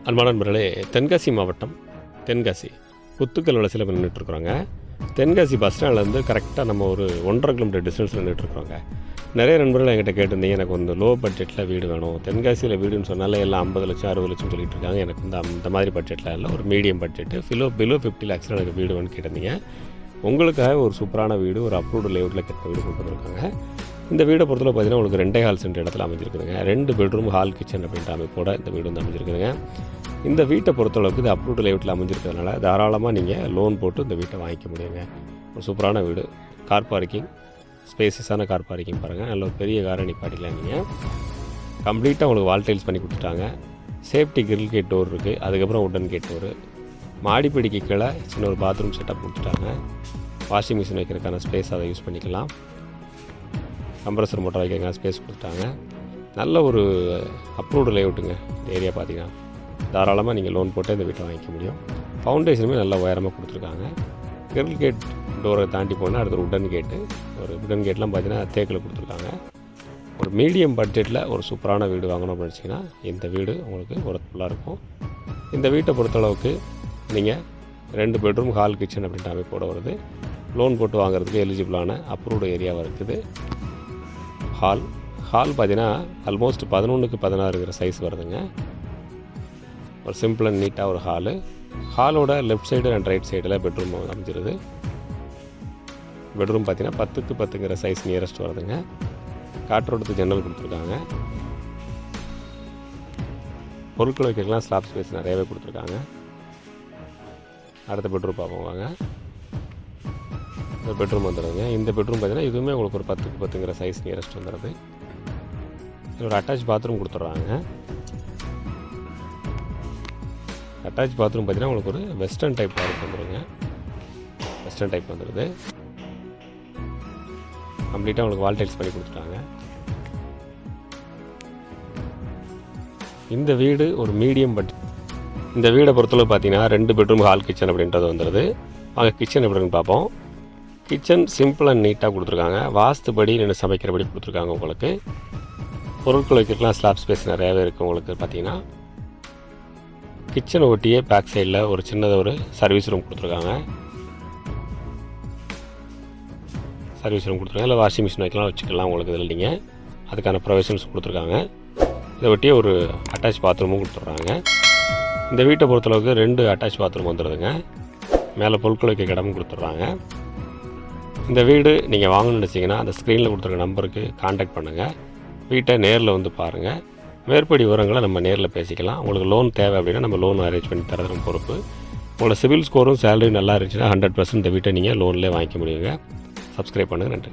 அன்பான நண்பர்களே, தென்காசி மாவட்டம் தென்காசி குத்துக்கல் வலசையில் நின்றுட்டுருக்குறோங்க. தென்காசி பஸ் ஸ்டாண்ட்லேருந்து கரெக்டாக நம்ம ஒரு 1.5 கிலோமீட்டர் டிஸ்டன்ஸில் நின்றுட்டுருக்குறோங்க. நிறைய நண்பர்கள் என்கிட்ட கேட்டிருந்தீங்க, எனக்கு வந்து லோ பட்ஜெட்டில் வீடு வேணும். தென்காசியில் வீடுன்னு சொன்னாலே எல்லாம் 50 லட்சம் 60 லட்சம் சொல்லிட்டு இருக்காங்க. எனக்கு வந்து அந்த மாதிரி பட்ஜெட்டில் இல்லை, ஒரு மீடியம் பட்ஜெட்டு பிலோ 50 lakhs எனக்கு வீடு வேணும்னு கேட்டிருந்தீங்க. உங்களுக்காக ஒரு சூப்பரான வீடு, ஒரு அப்ரூவ்டு லேஅவுட்டில் கட்ட வீடு கொண்டு வந்திருக்காங்க. இந்த வீடை பொறுத்தவரை பார்த்தீங்கன்னா உங்களுக்கு 2.25 சென்ட் இடத்துல அமைஞ்சிருக்குதுங்க. 2 பெட்ரூம் ஹால் கிச்சன் அப்படின்ற அமைப்போட இந்த வீடு வந்து அமைஞ்சிருக்குதுங்க. இந்த வீட்டை பொறுத்தளவுக்கு இது அப்ரூவ்டு லேஅவுட்டில் அமைஞ்சிருக்கிறதுனால தாராளமாக நீங்கள் லோன் போட்டு இந்த வீட்டை வாங்கிக்க முடியுங்க. ஒரு சூப்பரான வீடு, கார் பார்க்கிங், ஸ்பேசஸான கார் பார்க்கிங் பாருங்கள். நல்ல ஒரு பெரிய காரை நிப்பாட்டிக்கலாம். நீங்கள் கம்ப்ளீட்டாக உங்களுக்கு வால் டைல்ஸ் பண்ணி கொடுத்துட்டாங்க. சேஃப்டி கிரில் கேட் டோர் இருக்குது, அதுக்கப்புறம் உட்டன் கேட் டோரு. மாடிப்படிக்கு கீழே சின்ன ஒரு பாத்ரூம் செட்டப் கொடுத்துட்டாங்க. வாஷிங் மிஷின் வைக்கிறதுக்கான ஸ்பேஸ் அதை யூஸ் பண்ணிக்கலாம். கம்ப்ரஸர் மோட்டர் வைக்கிறதுக்கான ஸ்பேஸ் கொடுத்துட்டாங்க. நல்ல ஒரு அப்ரூவ்டு லேஅவுட்டுங்க. இந்த ஏரியா பார்த்தீங்கன்னா தாராளமாக நீங்கள் லோன் போட்டு இந்த வீட்டை வாங்கிக்க முடியும். ஃபவுண்டேஷனுமே நல்ல உயரமாக கொடுத்துருக்காங்க. கிரில் கேட் டோரை தாண்டி போனால் அடுத்த உட்டன் கேட்டு, ஒரு உட்டன் கேட்லாம் பார்த்தீங்கன்னா தேக்கில் கொடுத்துருக்காங்க. ஒரு மீடியம் பட்ஜெட்டில் ஒரு சூப்பரான வீடு வாங்கணும் அப்படின்னு நினச்சிங்கன்னா இந்த வீடு உங்களுக்கு ஒர்த்ஃபுல்லாக இருக்கும். இந்த வீட்டை பொறுத்தளவுக்கு நீங்கள் 2 பெட்ரூம் ஹால் கிச்சன் அப்படின்ற அமைப்போட வருது. லோன் போட்டு வாங்குறதுக்கு எலிஜிபிளான அப்ரூவ்டு ஏரியாவாக இருக்குது. ஹால் பார்த்தீங்கன்னா ஆல்மோஸ்ட் 11x16 சைஸ் வருதுங்க. ஒரு சிம்பிள் அண்ட் நீட்டாக ஒரு ஹாலோட லெஃப்ட் சைடு அண்ட் ரைட் சைடில் பெட்ரூம் அமைஞ்சிருது. பெட்ரூம் பார்த்தீங்கன்னா 10x10 சைஸ் நியரஸ்ட் வருதுங்க. காற்றோட்டத்து ஜன்னல் கொடுத்துருக்காங்க. பொருட்கள் வைக்கலாம் ஸ்லாப் ஸ்பேஸ் நிறையவே கொடுத்துருக்காங்க. அடுத்த பெட்ரூம் பார்ப்போம் வாங்க. இந்த பெட்ரூம் வந்துடுதுங்க. இந்த பெட்ரூம் பார்த்தீங்கன்னா இதுவுமே உங்களுக்கு ஒரு 10x10 சைஸ் நியரஸ்ட் வந்துடுது. இதில் ஒரு அட்டாச் பாத்ரூம் கொடுத்துட்றாங்க. அட்டாச் பாத்ரூம் பார்த்தீங்கன்னா உங்களுக்கு ஒரு வெஸ்டர்ன் டைப் டாய்லெட் வந்துடுங்க. வெஸ்டர்ன் டைப் வந்துடுது. கம்ப்ளீட்டாக உங்களுக்கு வால் டைல்ஸ் பண்ணி கொடுத்துட்டாங்க. இந்த வீடு ஒரு மீடியம் பட்ஜெட். இந்த வீடை பொறுத்தளவு பார்த்தீங்கன்னா 2 பெட்ரூம் ஹால் கிச்சன் அப்படின்றது வந்துடுது. அங்கே கிச்சன் எப்படின்னு பார்ப்போம். கிச்சன் சிம்பிள் அண்ட் நீட்டாக கொடுத்துருக்காங்க. வாஸ்துபடி நின்று சமைக்கிறபடி கொடுத்துருக்காங்க. உங்களுக்கு பொருட்கள் வைக்கலாம் ஸ்லாப் ஸ்பேஸ் நிறையாவே இருக்குது. உங்களுக்கு பார்த்தீங்கன்னா கிச்சனை ஒட்டியே பேக் சைடில் ஒரு சின்னதாக ஒரு சர்வீஸ் ரூம் கொடுத்துருக்காங்க. இல்லை வாஷிங் மிஷின் வைக்கலாம், வச்சுக்கலாம். உங்களுக்கு இதில் நீங்கள் அதுக்கான ப்ரொவிஷன்ஸ் கொடுத்துருக்காங்க. இதை ஒட்டியே ஒரு அட்டாச் பாத்ரூமும் கொடுத்துட்றாங்க. இந்த வீட்டை பொறுத்தளவுக்கு 2 அட்டாச் பாத்ரூம் வந்துடுதுங்க. மேலே பொருட்கள் வைக்க இடமும் கொடுத்துட்றாங்க. இந்த வீடு நீங்கள் வாங்கணும்னு நினச்சிங்கன்னா அந்த ஸ்க்ரீனில் கொடுத்துருக்க நம்பருக்கு கான்டாக்ட் பண்ணுங்கள். வீட்டை நேரில் வந்து பாருங்கள். மேற்படி விவரங்களை நம்ம நேரில் பேசிக்கலாம். உங்களுக்கு லோன் தேவை அப்படின்னா நம்ம லோன் அரேஞ்ச் பண்ணி தரது நம்ம பொறுப்பு. உங்களோட சிவில் ஸ்கோரும் சேலரி நல்லா இருந்துச்சுன்னா 100% இந்த வீட்டை நீங்கள் லோன்லேயே வாங்கிக்க முடியுங்க. சப்ஸ்கிரைப் பண்ணுங்கள். நன்றி.